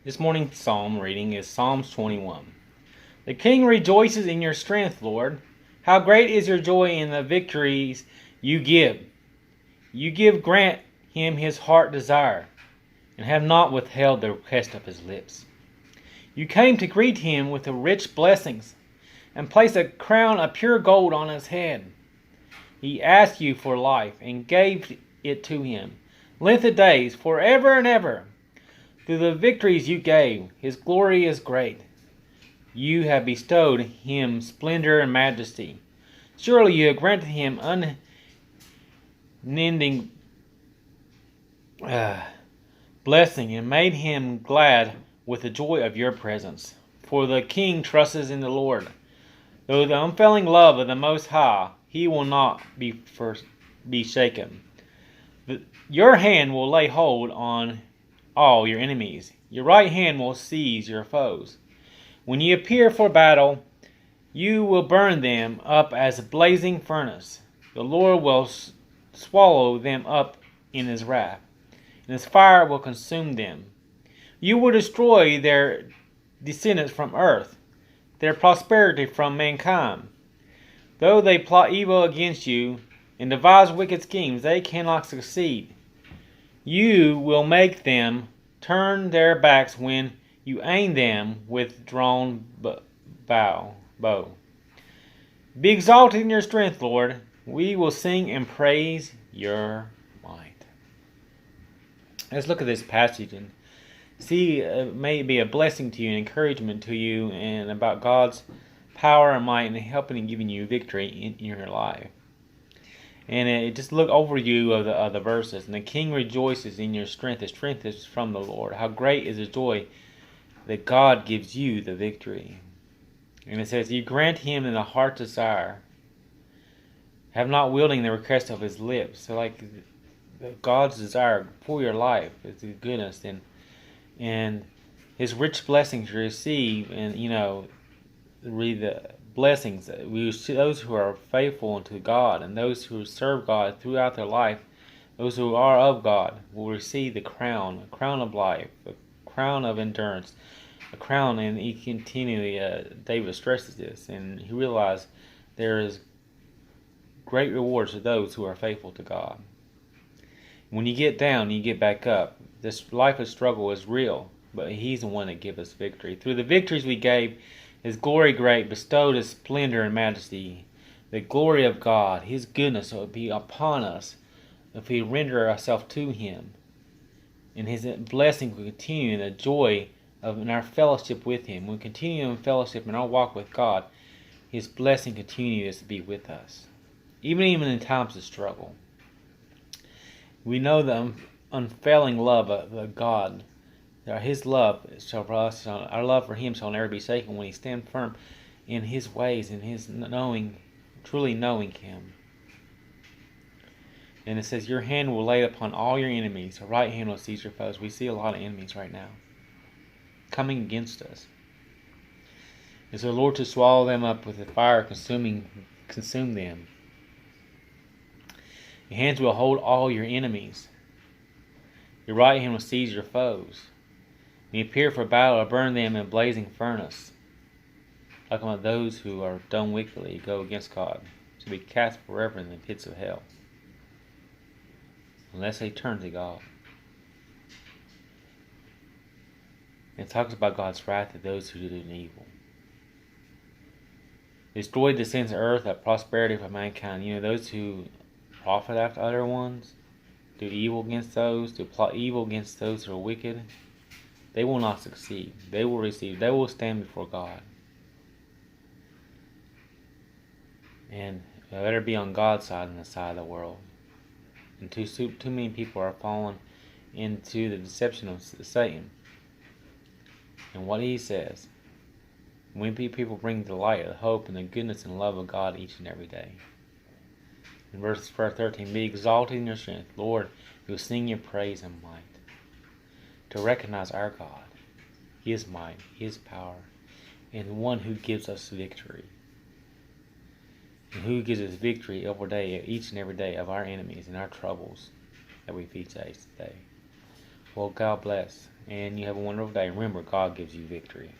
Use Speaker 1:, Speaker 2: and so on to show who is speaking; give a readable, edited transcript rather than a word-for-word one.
Speaker 1: This morning's psalm reading is Psalms 21. The king rejoices in your strength, Lord. How great is your joy in the victories you give. Grant him his heart desire, and have not withheld the request of his lips. You came to greet him with the rich blessings, and placed a crown of pure gold on his head. He asked you for life, and gave it to him, length of days, forever and ever. Through the victories you gave, his glory is great. You have bestowed him splendor and majesty. Surely you have granted him unending blessing, and made him glad with the joy of your presence. For the king trusts in the Lord. Though the unfailing love of the Most High, he will not be shaken. Your hand will lay hold on all your enemies. Your right hand will seize your foes. When you appear for battle, you will burn them up as a blazing furnace. The Lord will swallow them up in his wrath, and his fire will consume them. You will destroy their descendants from earth, their prosperity from mankind. Though they plot evil against you and devise wicked schemes, they cannot succeed. You will make them turn their backs when you aim them with drawn bow. Be exalted in your strength, Lord. We will sing and praise your might. Let's look at this passage and see it may be a blessing to you, an encouragement to you, and about God's power and might and helping and giving you victory in your life. And it just look overview of the verses. And the king rejoices in your strength. The strength is from the Lord. How great is the joy that God gives you the victory. And it says, you grant him in the heart desire, have not wielding the request of his lips. So like God's desire for your life is the goodness and his rich blessings you receive, and read the blessings. Those who are faithful unto God and those who serve God throughout their life, those who are of God, will receive the crown, a crown of life, a crown of endurance, a crown. And he continually, David stresses this, and he realized there is great rewards to those who are faithful to God. When you get down, you get back up. This life of struggle is real, but he's the one that gives us victory. Through the victories we gave, his glory great, bestowed his splendor and majesty. The glory of God, his goodness will be upon us if we render ourselves to him. And his blessing will continue in the joy in our fellowship with him. When we continue in fellowship in our walk with God, his blessing continues to be with us. Even in times of struggle. We know the unfailing love of God. His love shall our love for him shall never be shaken when we stand firm in his ways and his truly knowing him. And it says, your hand will lay upon all your enemies, your right hand will seize your foes. We see a lot of enemies right now coming against us. It's the Lord to swallow them up with the fire, consume them. Your hands will hold all your enemies. Your right hand will seize your foes. When you appear for battle, or burn them in a blazing furnace. Talking about those who are done wickedly, go against God, to be cast forever in the pits of hell, unless they turn to God. It talks about God's wrath to those who do evil. Destroyed the sins of earth, that prosperity for mankind. Those who profit after other ones, do evil against those, do plot evil against those who are wicked. They will not succeed. They will stand before God. And better be on God's side than the side of the world. And too many people are falling into the deception of Satan. And what he says, when people bring the light, the hope, and the goodness and love of God each and every day. In verse 13, be exalted in your strength, Lord, who will sing your praise and might. To recognize our God, his might, his power, and the one who gives us victory. And who gives us victory every day, each and every day, of our enemies and our troubles that we face today. Well, God bless. and you have a wonderful day. Remember, God gives you victory.